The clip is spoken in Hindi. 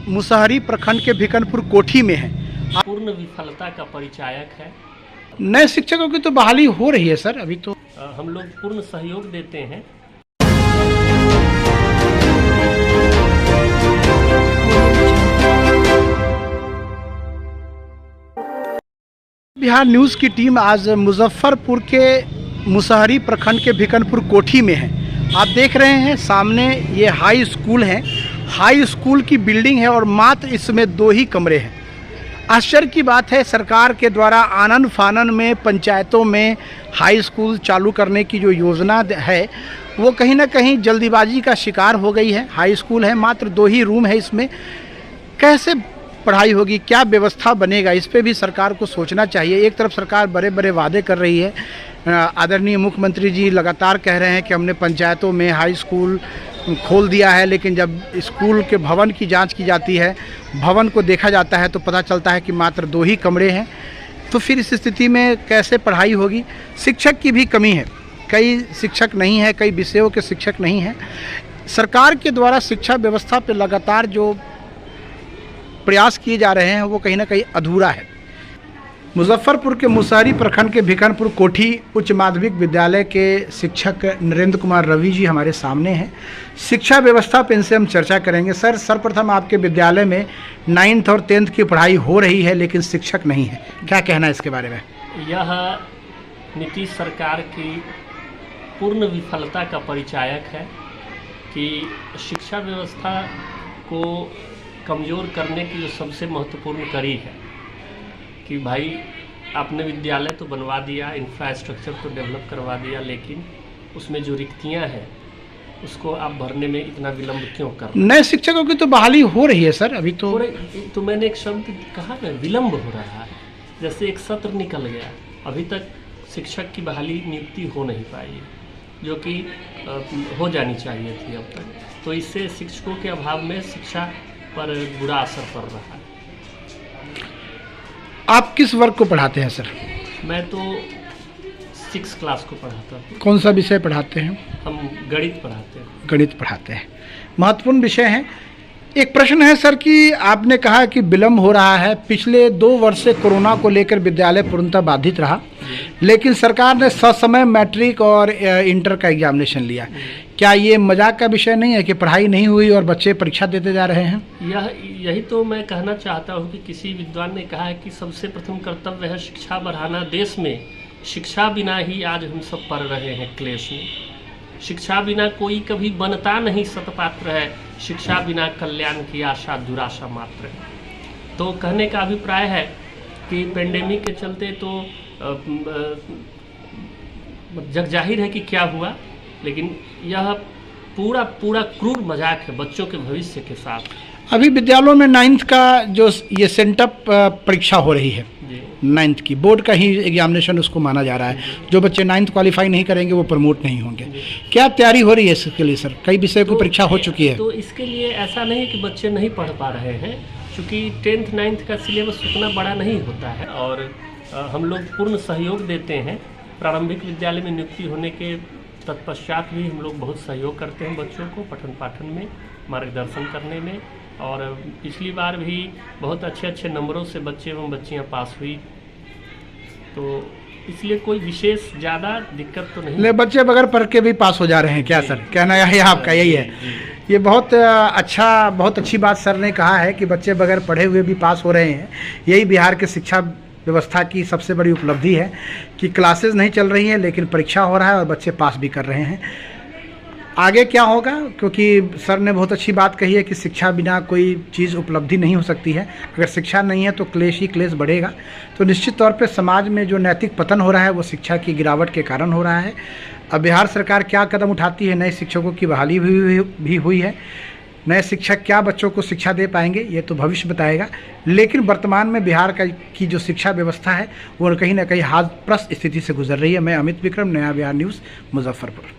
मुसहरी प्रखंड के भिकनपुर कोठी में है। पूर्ण विफलता का परिचायक है। नए शिक्षकों की तो बहाली हो रही है सर, अभी तो हम लोग पूर्ण सहयोग देते हैं। बिहार न्यूज़ की टीम आज मुजफ्फरपुर के मुसहरी प्रखंड के भिकनपुर कोठी में है। आप देख रहे हैं सामने ये हाई स्कूल है। हाई स्कूल की बिल्डिंग है और मात्र इसमें 2 ही कमरे हैं। आश्चर्य की बात है, सरकार के द्वारा आनन फानन में पंचायतों में हाई स्कूल चालू करने की जो योजना है वो कहीं ना कहीं जल्दीबाजी का शिकार हो गई है। हाई स्कूल है, मात्र 2 ही रूम है इसमें, कैसे पढ़ाई होगी, क्या व्यवस्था बनेगा, इस पे भी सरकार को सोचना चाहिए। एक तरफ सरकार बड़े बड़े वादे कर रही है, आदरणीय मुख्यमंत्री जी लगातार कह रहे हैं कि हमने पंचायतों में हाई स्कूल खोल दिया है, लेकिन जब स्कूल के भवन की जांच की जाती है, भवन को देखा जाता है तो पता चलता है कि मात्र 2 ही कमरे हैं। तो फिर इस स्थिति में कैसे पढ़ाई होगी। शिक्षक की भी कमी है, कई शिक्षक नहीं है, कई विषयों के शिक्षक नहीं हैं। सरकार के द्वारा शिक्षा व्यवस्था पर लगातार जो प्रयास किए जा रहे हैं वो कहीं ना कहीं अधूरा है। मुजफ्फरपुर के मुसहरी प्रखंड के भिकनपुर कोठी उच्च माध्यमिक विद्यालय के शिक्षक नरेंद्र कुमार रवि जी हमारे सामने हैं। शिक्षा व्यवस्था पर इनसे हम चर्चा करेंगे। सर, सर्वप्रथम आपके विद्यालय में 9th और 10th की पढ़ाई हो रही है लेकिन शिक्षक नहीं है, क्या कहना है इसके बारे में? यह नीतीश सरकार की पूर्ण विफलता का परिचायक है कि शिक्षा व्यवस्था को कमज़ोर करने की जो सबसे महत्वपूर्ण कड़ी है कि भाई आपने विद्यालय तो बनवा दिया, इंफ्रास्ट्रक्चर तो डेवलप करवा दिया, लेकिन उसमें जो रिक्तियां हैं उसको आप भरने में इतना विलंब क्यों कर रहे हैं? नए शिक्षकों की तो बहाली हो रही है सर, अभी तो मैंने एक शब्द कहा ना, विलंब हो रहा है। जैसे एक सत्र निकल गया, अभी तक शिक्षक की बहाली नियुक्ति हो नहीं पाई है, जो कि हो जानी चाहिए थी अब तक। तो इससे शिक्षकों के अभाव में शिक्षा पर बुरा असर पड़ रहा है। आप किस वर्ग को पढ़ाते हैं सर? मैं तो 6th क्लास को पढ़ाता हूँ। कौन सा विषय पढ़ाते हैं? हम गणित पढ़ाते हैं। गणित पढ़ाते हैं, महत्वपूर्ण विषय है। एक प्रश्न है सर कि आपने कहा कि विलंब हो रहा है। पिछले 2 वर्ष से कोरोना को लेकर विद्यालय पूर्णतः बाधित रहा, लेकिन सरकार ने ससमय मैट्रिक और इंटर का एग्जामिनेशन लिया। क्या ये मजाक का विषय नहीं है कि पढ़ाई नहीं हुई और बच्चे परीक्षा देते जा रहे हैं? यही तो मैं कहना चाहता हूँ कि किसी विद्वान ने कहा है कि सबसे प्रथम कर्तव्य है शिक्षा बढ़ाना। देश में शिक्षा बिना ही आज हम सब पढ़ रहे हैं क्लेश में। शिक्षा बिना कोई कभी बनता नहीं सतपात्र है, शिक्षा बिना कल्याण की आशा दुराशा मात्र है। तो कहने का अभिप्राय है कि पेंडेमिक के चलते तो जग जाहिर है कि क्या हुआ, लेकिन यह पूरा क्रूर मजाक है बच्चों के भविष्य के साथ। अभी विद्यालयों में 9th का जो ये सेंटअप परीक्षा हो रही है, 9th की बोर्ड का ही एग्जामिनेशन उसको माना जा रहा है। जो बच्चे 9th क्वालिफाई नहीं करेंगे वो प्रमोट नहीं होंगे। क्या तैयारी हो रही है इसके लिए सर? कई विषय की परीक्षा हो चुकी है। तो इसके लिए ऐसा नहीं है कि बच्चे नहीं पढ़ पा रहे हैं, क्योंकि 10th 9th का सिलेबस उतना बड़ा नहीं होता है और हम लोग पूर्ण सहयोग देते हैं। प्रारंभिक विद्यालय में नियुक्ति होने के तत्पश्चात भी हम लोग बहुत सहयोग करते हैं बच्चों को पठन पाठन में, मार्गदर्शन करने में। और पिछली बार भी बहुत अच्छे नंबरों से बच्चे एवं बच्चियां पास हुई, तो इसलिए कोई विशेष ज़्यादा दिक्कत तो नहीं। बच्चे बगैर पढ़ के भी पास हो जा रहे हैं क्या सर? कहना है आपका यही है? ये बहुत अच्छी बात सर ने कहा है कि बच्चे बगैर पढ़े हुए भी पास हो रहे हैं। यही बिहार के शिक्षा व्यवस्था की सबसे बड़ी उपलब्धि है कि क्लासेस नहीं चल रही हैं लेकिन परीक्षा हो रहा है और बच्चे पास भी कर रहे हैं। आगे क्या होगा, क्योंकि सर ने बहुत अच्छी बात कही है कि शिक्षा बिना कोई चीज़ उपलब्धि नहीं हो सकती है। अगर शिक्षा नहीं है तो क्लेश ही क्लेश बढ़ेगा। तो निश्चित तौर पे समाज में जो नैतिक पतन हो रहा है वो शिक्षा की गिरावट के कारण हो रहा है। अब बिहार सरकार क्या कदम उठाती है, नए शिक्षकों की बहाली भी हुई है। नए शिक्षक क्या बच्चों को शिक्षा दे पाएंगे ये तो भविष्य बताएगा, लेकिन वर्तमान में बिहार की जो शिक्षा व्यवस्था है वो कहीं ना कहीं हास्यास्पद स्थिति से गुजर रही है। मैं अमित विक्रम, नया बिहार न्यूज़, मुजफ्फरपुर।